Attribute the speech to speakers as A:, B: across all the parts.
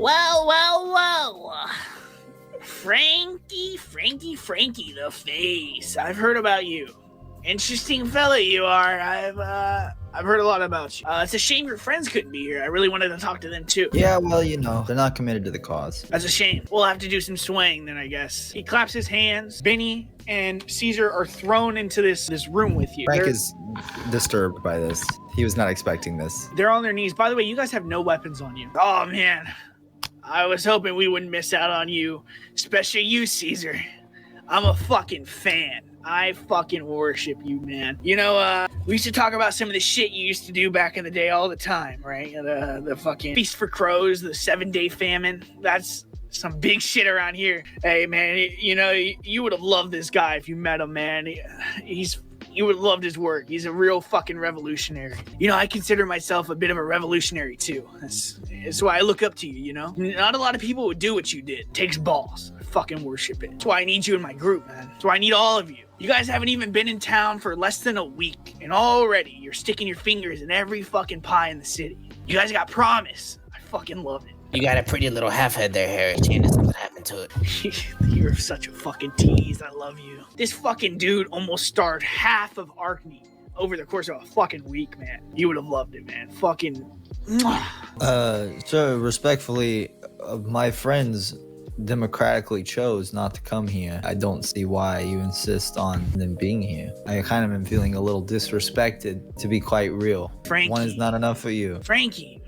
A: Well. Frankie the face. I've heard about you. Interesting fella you are. I've heard a lot about you. It's a shame your friends couldn't be here. I really wanted to talk to them too.
B: Yeah, well, they're not committed to the cause.
A: That's a shame. We'll have to do some swaying then, I guess. He claps his hands. Benny and Caesar are thrown into this room with you.
B: Frank is disturbed by this. He was not expecting this.
A: They're on their knees. By the way, you guys have no weapons on you. Oh, man. I was hoping we wouldn't miss out on you. Especially you, Caesar. I'm a fucking fan. I fucking worship you, man. We used to talk about some of the shit you used to do back in the day all the time, right? The fucking Feast for Crows, the 7-day famine. That's some big shit around here. Hey, man, you would have loved this guy if you met him, man. You would have loved his work. He's a real fucking revolutionary. I consider myself a bit of a revolutionary, too. That's why I look up to you, Not a lot of people would do what you did. It takes balls. I fucking worship it. That's why I need you in my group, man. That's why I need all of you. You guys haven't even been in town for less than a week, and already you're sticking your fingers in every fucking pie in the city. You guys got promise. I fucking love it.
C: You got a pretty little half-head there, Harry. Chances something happened to it.
A: You're such a fucking tease. I love you. This fucking dude almost starved half of Arkney over the course of a fucking week, man. You would have loved it, man. Fucking.
B: So respectfully, my friends democratically chose not to come here. I don't see why you insist on them being here. I kind of am feeling a little disrespected, to be quite real.
A: Frankie.
B: One is not enough for you.
A: Frankie.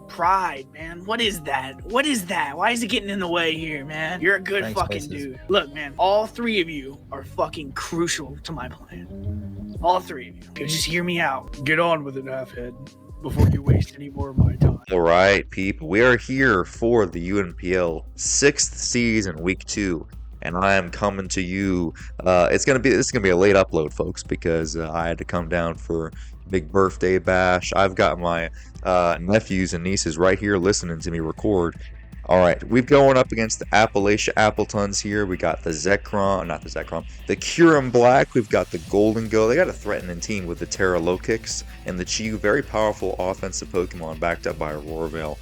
A: Pride, man. What is that? Why is it getting in the way here, man? You're a good fucking dude. Look, man, all three of you are fucking crucial to my plan. All three of you. Just hear me out. Get on with it, Halfhead, before you waste any more of my time.
D: All right, people. We are here for the UNPL 6th season, week 2. And I am coming to you. This is gonna be a late upload, folks, because I had to come down for big birthday bash. I've got my nephews and nieces right here listening to me record. All right, we're going up against the Appalachia Appletons here. We got the Kyurem Black. We've got the Golden Go. They got a threatening team with the Tera Lokix and the Chi-Yu, very powerful offensive Pokemon backed up by Aurora Veil.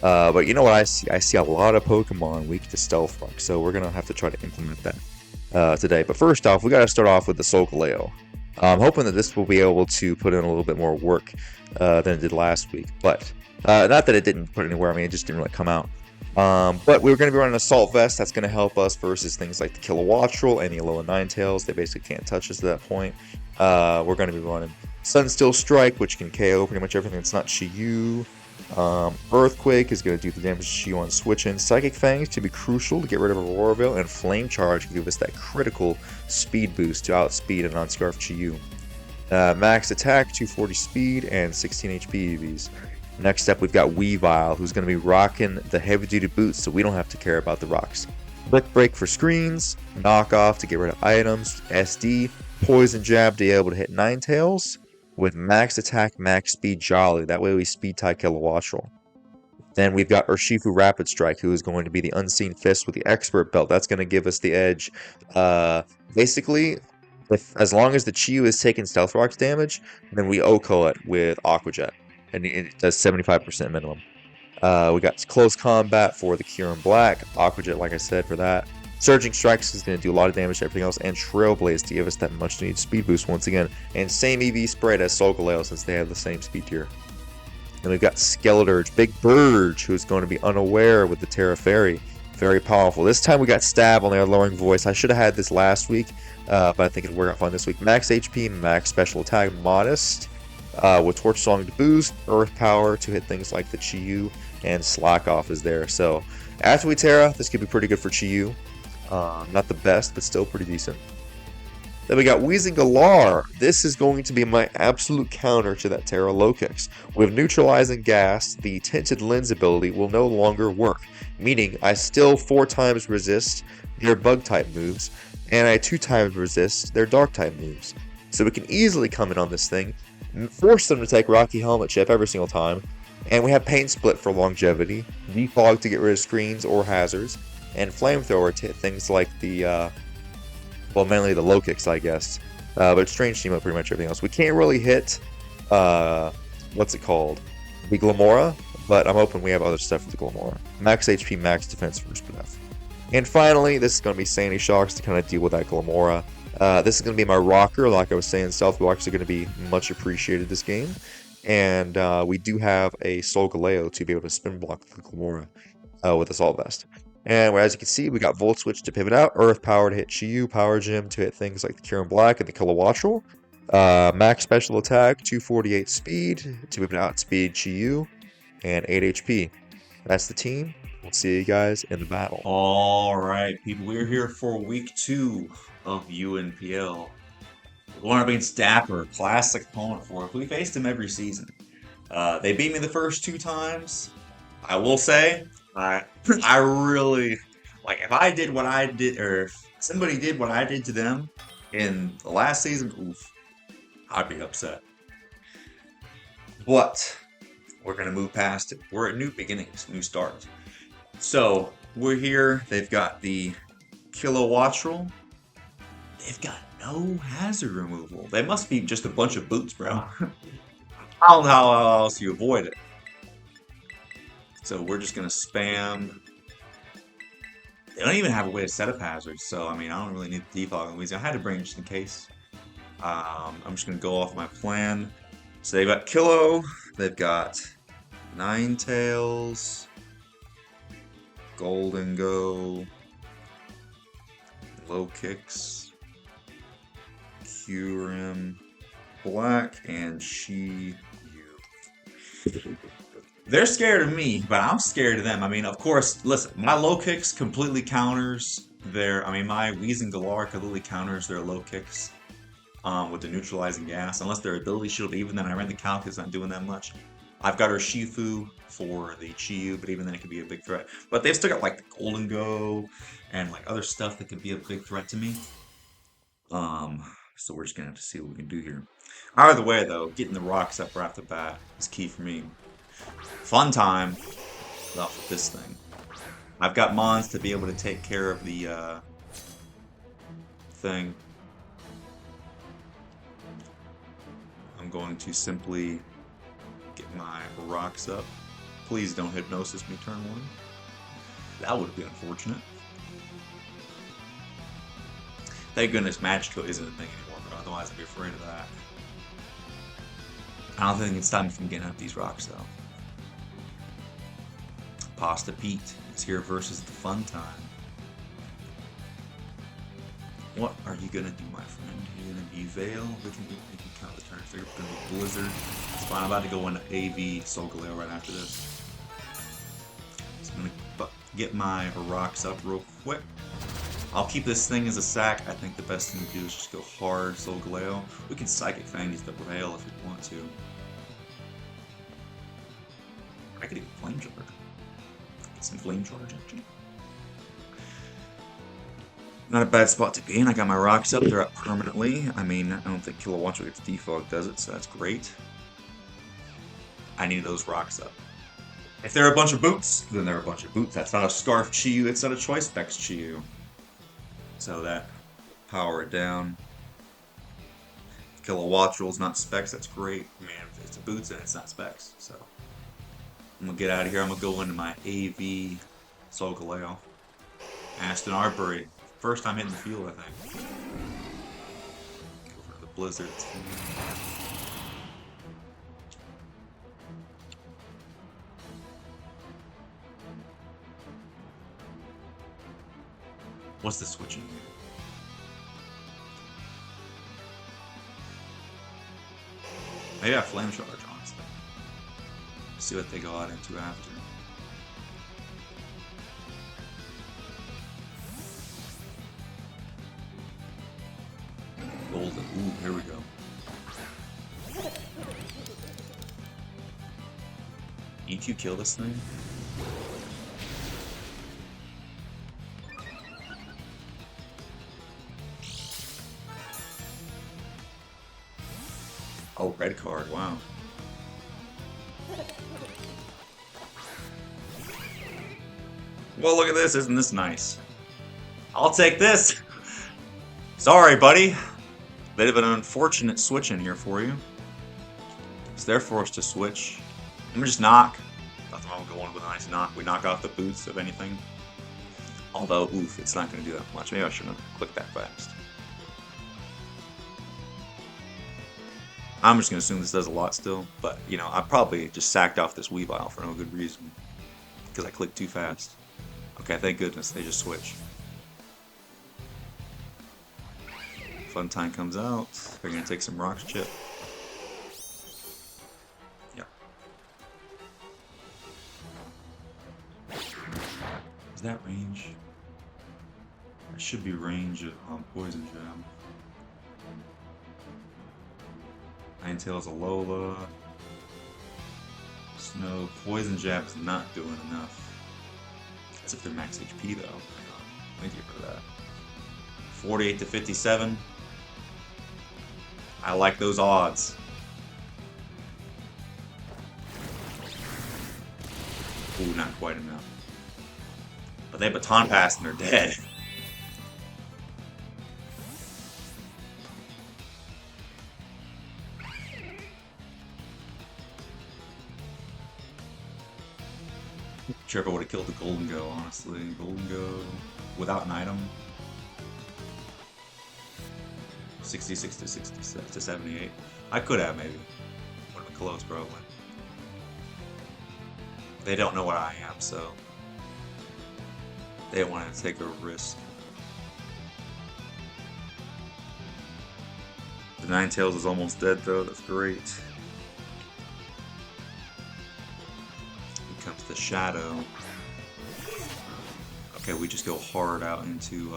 D: But you know what I see? I see a lot of Pokemon weak to Stealth Rock, so we're going to have to try to implement that today. But first off, we got to start off with the Solgaleo. I'm hoping that this will be able to put in a little bit more work than it did last week. But not that it didn't put anywhere. I mean, it just didn't really come out. But we're going to be running Assault Vest. That's going to help us versus things like the Kilowattrel and the Alola Ninetales. They basically can't touch us at that point. We're going to be running Sunsteel Strike, which can KO pretty much everything that's not Chi-Yu. Earthquake is going to do the damage to Chi-Yu on switching. Psychic Fangs to be crucial to get rid of Aurora Veil, and Flame Charge can give us that critical speed boost to outspeed a non-Scarf Chi-Yu. Max attack, 240 speed, and 16 HP EVs. Next up, we've got Weavile, who's going to be rocking the heavy-duty boots, so we don't have to care about the rocks. Brick Break for screens, Knock Off to get rid of items, SD, Poison Jab to be able to hit Ninetales, with max attack, max speed Jolly. That way we speed tie Kilowattrel. Then we've got Urshifu Rapid Strike, who is going to be the Unseen Fist with the Expert Belt. That's going to give us the edge. Basically, as long as the Chi-Yu is taking Stealth Rock's damage, then we OHKO it with Aqua Jet. And it does 75% minimum. We got Close Combat for the Kyurem Black. Aqua Jet, like I said, for that. Surging Strikes is going to do a lot of damage to everything else, and Trailblaze to give us that much needed speed boost once again. And same EV spread as Solgaleo since they have the same speed tier. Then we've got Skeleturge, Big Burge, who is going to be unaware with the Terra Fairy. Very powerful. This time we got Stab on their lowering voice. I should have had this last week, but I think it'll work out fine this week. Max HP, max special attack, Modest, with Torch Song to boost, Earth Power to hit things like the Chi-Yu, and Slack Off is there. So after we Terra, this could be pretty good for Chi-Yu. Not the best, but still pretty decent. Then we got Weezing Galar. This is going to be my absolute counter to that Tera Lokix. With Neutralizing Gas, the Tinted Lens ability will no longer work, meaning I still 4 times resist their Bug-type moves, and I 2 times resist their Dark-type moves. So we can easily come in on this thing, force them to take Rocky Helmet Chip every single time, and we have Pain Split for longevity, Defog to get rid of screens or hazards, and Flamethrower to hit things like the, mainly the Lokix, I guess. But Strange Team up pretty much everything else. We can't really hit, be Glamora, but I'm hoping we have other stuff for the Glamora. Max HP, max defense, first breath. And finally, this is going to be Sandy Shocks to kind of deal with that Glamora. This is going to be my rocker. Like I was saying, Stealth Blocks are going to be much appreciated this game. And we do have a Solgaleo to be able to spin block the Glamora with Assault Vest. And as you can see, we got Volt Switch to pivot out, Earth Power to hit Chi-Yu, Power Gem to hit things like the Kyurem Black and the Kilowattrel. Max Special Attack, 248 Speed to pivot out Speed Chi-Yu, and 8 HP. That's the team. We'll see you guys in the battle.
E: All right, people, we're here for week 2 of UNPL. We're going up against Dapper, classic opponent for us. We faced him every season. They beat me the first 2 times. I will say, I really, like, if I did what I did, or if somebody did what I did to them in the last season, oof, I'd be upset. But we're going to move past it. We're at new beginnings, new starts. So we're here. They've got the Kilowattrel. They've got no hazard removal. They must be just a bunch of boots, bro. I don't know how else you avoid it. So we're just going to spam. They don't even have a way to set up hazards. So, I mean, I don't really need the defog on Weezing. I had to bring it just in case. I'm just going to go off my plan. So they've got Kilo. They've got Ninetales. Golden Go. Lokix. Kyurem Black. And Chi-Yu. They're scared of me, but I'm scared of them. I mean, of course, listen, my Lokix completely counters their, I mean, my Weezing Galar completely counters their Lokix with the neutralizing gas, unless their ability shield, even then I ran the calc, it's not doing that much. I've got her Shifu for the Chi-Yu, but even then it could be a big threat. But they've still got like the Golden Go and like other stuff that could be a big threat to me. So we're just gonna have to see what we can do here. Either way though, getting the rocks up right off the bat is key for me. Fun time off with this thing. I've got Mons to be able to take care of the thing. I'm going to simply get my rocks up. Please don't hypnosis me turn 1. That would be unfortunate. Thank goodness Magico isn't a thing anymore, but otherwise I'd be afraid of that. I don't think it's time from getting up these rocks though. Pasta Pete is here versus the fun time. What are you gonna do, my friend? You're gonna be Veil. We can count the turns. They're gonna be Blizzard. It's fine. I'm about to go into AV Solgaleo right after this. So I'm gonna get my rocks up real quick. I'll keep this thing as a sack. I think the best thing to do is just go hard Solgaleo. We can Psychic Fang these double Veil if we want to. I could even Flame Charge. Some Flame Charge actually. Not a bad spot to be in. I got my rocks up. They're up permanently. I mean, I don't think Kilowattrel gets defog, does it? So that's great. I need those rocks up. If they're a bunch of boots, then they're a bunch of boots. That's not a Scarf Chi-Yu. It's not a Choice Specs Chi-Yu. So that power it down. Kilowattrel's not specs. That's great. Man, if it's a boots and it's not specs. So I'm gonna get out of here. I'm gonna go into my AV Solgaleo. Aston Arbury. First time hitting the field, I think. Go for the Blizzard. What's the switching here? Maybe I have Flame Charge, honestly. See what they go out into after. Golden. Ooh, here we go. EQ kill this thing? Oh, red card, wow. Well, look at this, isn't this nice? I'll take this! Sorry, buddy. Bit of an unfortunate switch in here for you. It's their force to switch. gonna just knock. Nothing wrong with going with a nice knock. We knock off the boots of anything. Although, oof, it's not gonna do that much. Maybe I shouldn't have clicked that fast. I'm just gonna assume this does a lot still, but you know, I probably just sacked off this Weavile for no good reason. Because I clicked too fast. Okay, thank goodness, they just switch. Fun time comes out. They're gonna take some Rocks Chip. Yep. Is that range? That should be range of Poison Jab. Ninetales Alola. Snow. Poison Jab is not doing enough. As if they're max HP though. Thank you for that. 48 to 57. I like those odds. Ooh, not quite enough. But they baton pass and they're dead. Sure if I would have killed the Golden Go, honestly. Golden Go without an item. 66 to 66 to 78. I could have maybe. Would have been close probably. They don't know what I am, so they wanted to take a risk. The Ninetales is almost dead though, that's great. Here comes the Shadow. Okay, we just go hard out into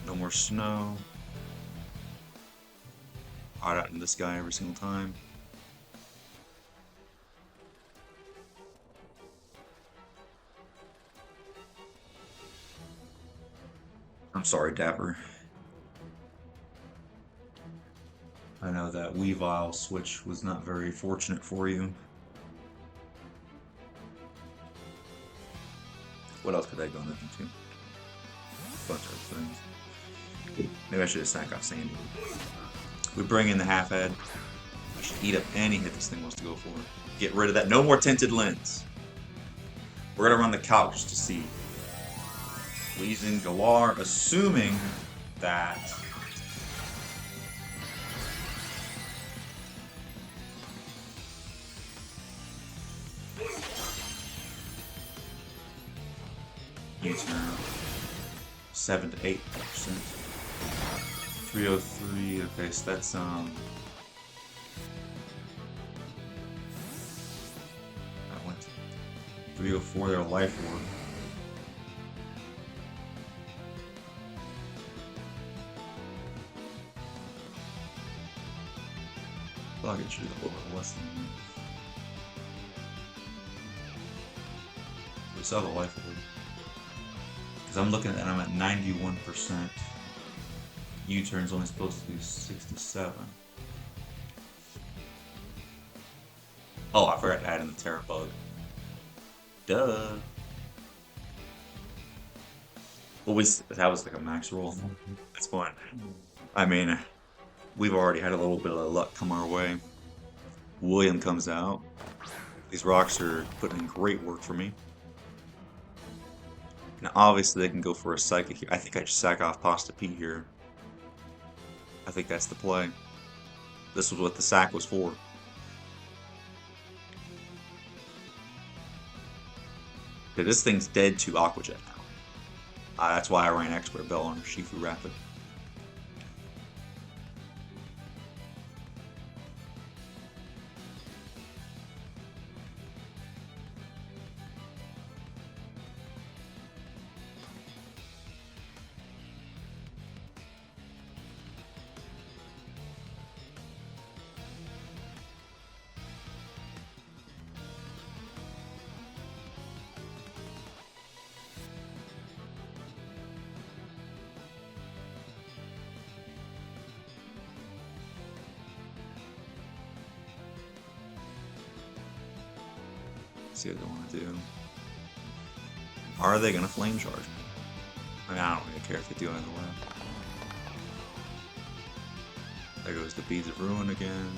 E: no more snow. Hard out into this guy every single time. I'm sorry, Dapper. I know that Weavile switch was not very fortunate for you. What else could I go into? A bunch of things. Maybe I should have sacked off Sandy. We bring in the Halfhead. I should eat up any hit this thing wants to go for. Get rid of that. No more tinted lens. We're gonna run the couch to see. Weezing Galar, assuming that U-turn 7 to 8%. 303. Okay, so that's I went 304. Their life orb. I'll get you a little bit less than that. We saw the life orb. Because I'm looking at I'm at 91%. U-turn's only supposed to do 67. Oh, I forgot to add in the Terra Bug. Duh. Well, that was like a max roll. That's fine. I mean, we've already had a little bit of luck come our way. William comes out. These rocks are putting in great work for me. Now, obviously, they can go for a Psychic here. I think I just sack off Pasta P here. I think that's the play. This was what the sack was for. Okay, this thing's dead to Aqua Jet now. That's why I ran Expert Bell on Shifu Rapid. See what they want to do. Are they going to flame charge me? I mean, I don't really care if they do either way. There goes the Beads of Ruin again.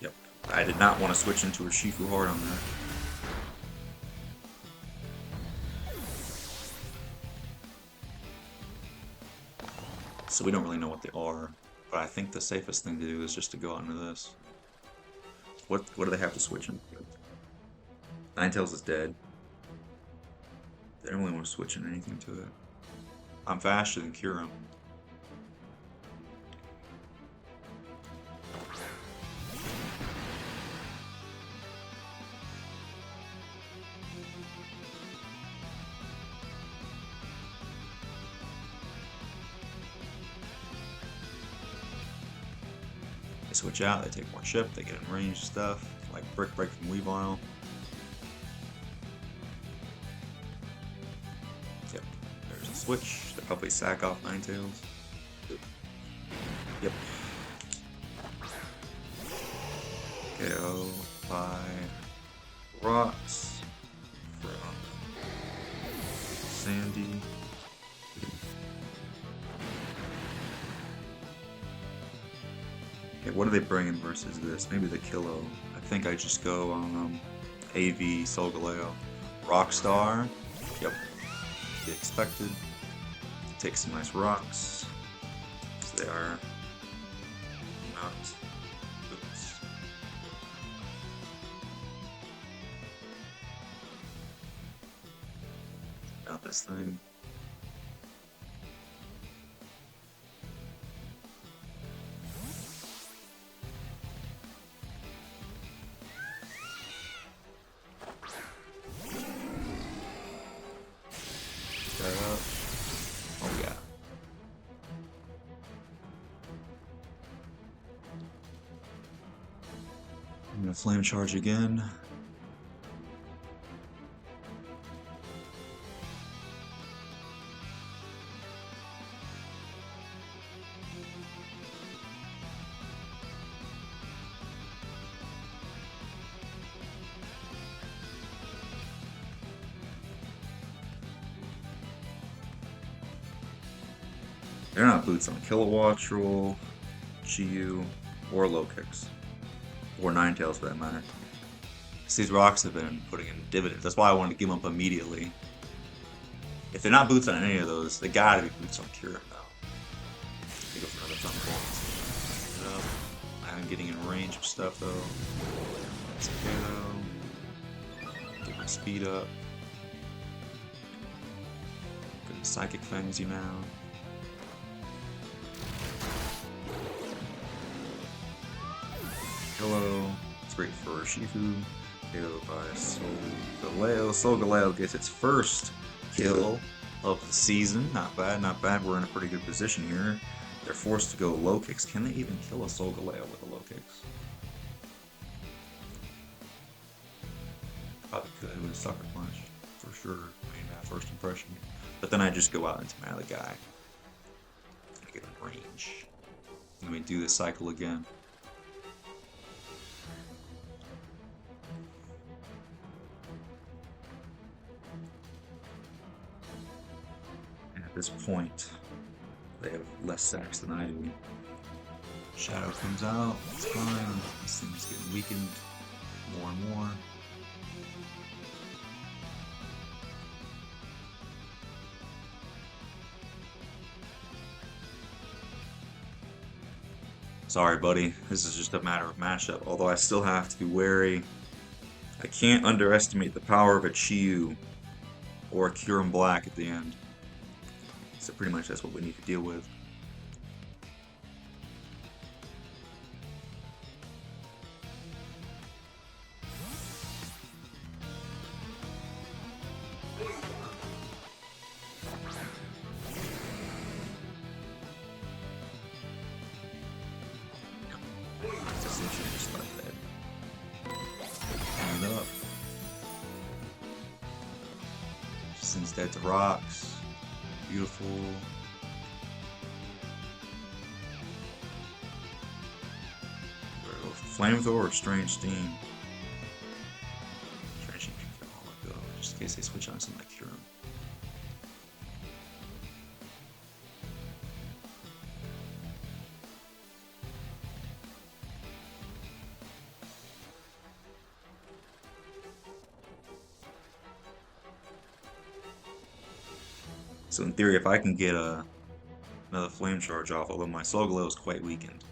E: Yep. I did not want to switch into a Shifu hard on that. So we don't really know what they are, but I think the safest thing to do is just to go out into this. What do they have to switch into? Ninetales is dead. They don't really want to switch in anything to it. I'm faster than Kyurem. They switch out, they take more chip, they get in range stuff, like Brick Break from Weavile. Yep, there's a switch. They probably sack off Ninetales. Yep. KO by Rocks from Sandy. Okay, what are they bringing versus this? Maybe the Kilo. I think I just go AV Solgaleo. Rockstar. Yep. The expected. Take some nice rocks. They are not boots. Got this thing. Oh yeah. I'm gonna flame charge again. They're not boots on Kilowatt, Roll, Chi-Yu, or Lokix. Or Ninetales for that matter. These rocks have been putting in dividends. That's why I wanted to give them up immediately. If they're not boots on any of those, they gotta be boots on Kyurem now. They go for another ton of points. I'm getting in range of stuff though. That's okay though. Get my speed up. Gonna Psychic Fangs you now. Hello. It's great for Shifu. KO by Solgaleo. Solgaleo gets its first kill of the season. Not bad, not bad. We're in a pretty good position here. They're forced to go Lokix. Can they even kill a Solgaleo with a Lokix? Probably could with a Sucker Punch, for sure. I mean, that first impression. But then I just go out into my other guy. I get in range. Let me do this cycle again. At this point, they have less sacks than I do. Shadow comes out, it's fine. This thing's getting weakened more and more. Sorry, buddy. This is just a matter of matchup. Although I still have to be wary. I can't underestimate the power of a Chi-Yu or a Kyurem Black at the end. So pretty much that's what we need to deal with. Just like that. Turn it up. Sends that to rocks. Beautiful. Flamethrower or Strange Steam? Strange Steam, I'll let go, just in case they switch on something like Kyurem. So in theory, if I can get another flame charge off, although my Solgaleo is quite weakened.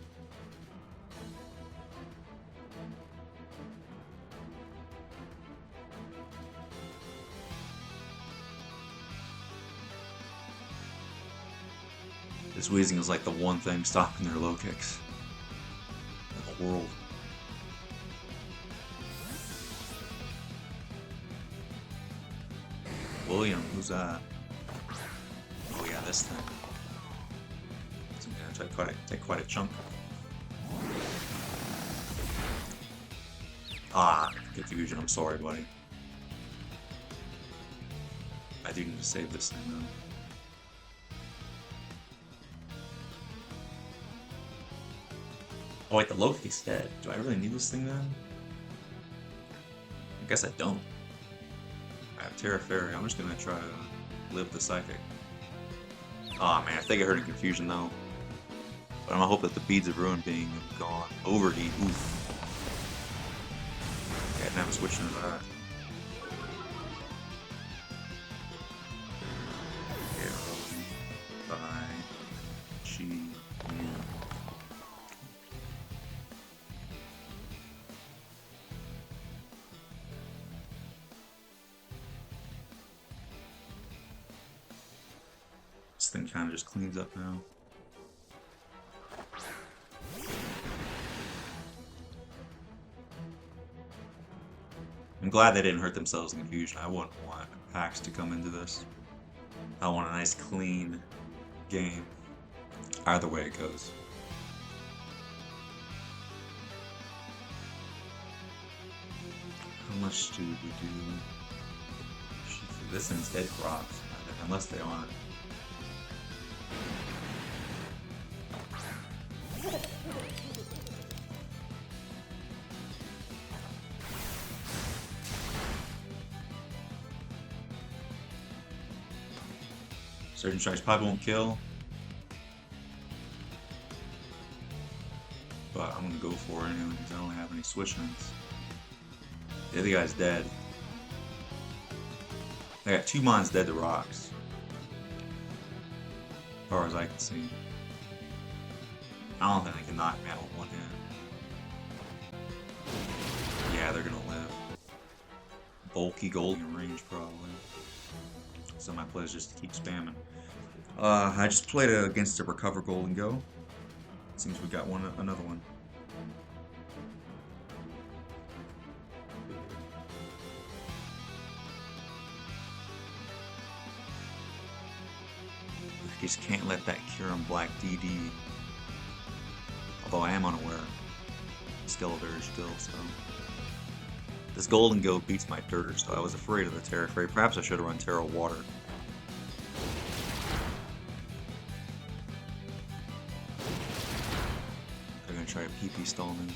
E: This Weezing is like the one thing stopping their low kicks in the world. William, who's that? Oh yeah, this thing. It's gonna take quite a chunk. Ah, confusion. I'm sorry, buddy. I do need to save this thing though. Oh wait, the Loki's dead. Do I really need this thing then? I guess I don't. I have Terra Fairy. I'm just gonna try to live the Psychic. Aw man, I think I heard a confusion though. But I'm gonna hope that the Beads of Ruin being gone. Overheat, oof. Yeah, now I'm switching to that. Arrow by Chi-Yu. This thing kind of just cleans up now. I'm glad they didn't hurt themselves in confusion. I wouldn't want packs to come into this. I want a nice clean game. Either way it goes. How much do we do? This thing's dead crops, unless they aren't. Certain strikes probably won't kill, but I'm gonna go for it anyway because I don't have any switch-ins. The other guy's dead. I got 2 mons dead to rocks, as far as I can see. I don't think they can knock me out with one hit. Yeah, they're gonna live. Bulky golden range probably. So my play is just to keep spamming. I just played against a Recover Gold and Go. Seems we got another one. We just can't let that Kyurem Black DD. Although I am unaware. Skeletor still, so. This Golden Goat beats my Dirter, so I was afraid of the Terra Fairy. Perhaps I should have run Terra Water. They're gonna try to PP stall me.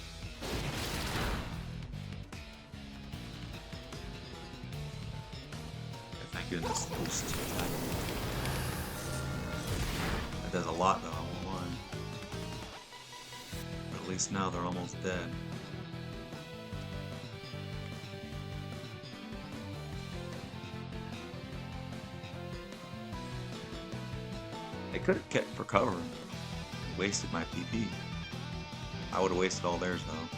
E: Thank goodness. That does a lot though, I won't lie. But at least now they're almost dead. They could have kept recovering. Wasted my PP. I would have wasted all theirs though.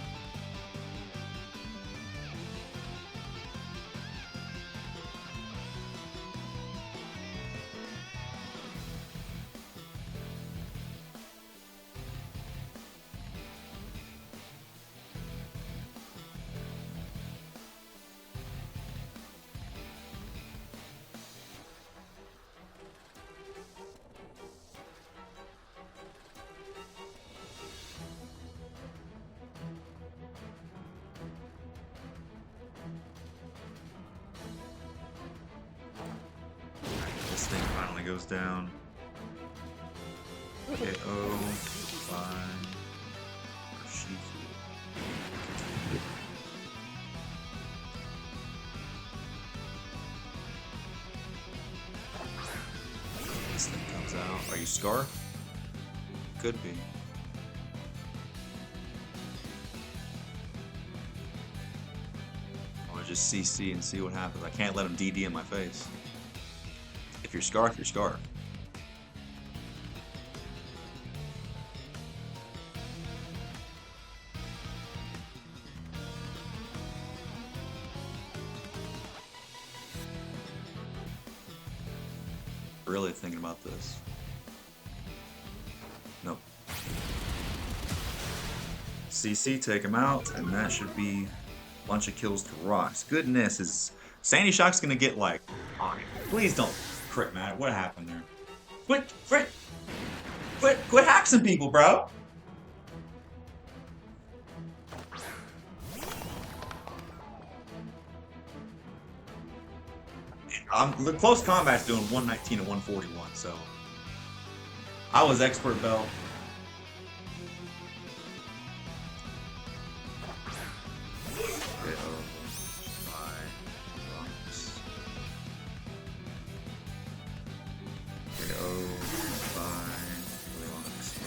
E: This thing finally goes down. KO by Shifu. This thing comes out. Are you Scarf? Could be. I want to just CC and see what happens. I can't let him DD in my face. If If you're Scarf, you're Scarf. Really thinking about this. Nope. CC, take him out, and that should be a bunch of kills to Rocks. Goodness, is Sandy Shock's gonna get like... Please don't crit, Matt. What happened there? Quit hacking people, bro! The close combat's doing 119 and 141, so I was expert belt.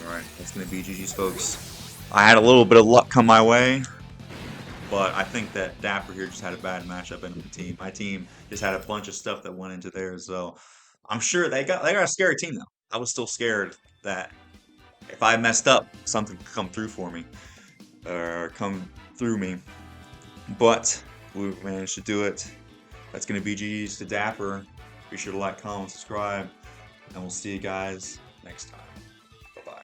E: Alright, that's gonna be GG's, folks. I had a little bit of luck come my way, but I think that Dapper here just had a bad matchup into the team. My team just had a bunch of stuff that went into theirs, so I'm sure they got a scary team though. I was still scared that if I messed up, something could come through for me or come through me. But we managed to do it. That's gonna be GG's to Dapper. Be sure to like, comment, subscribe, and we'll see you guys next time.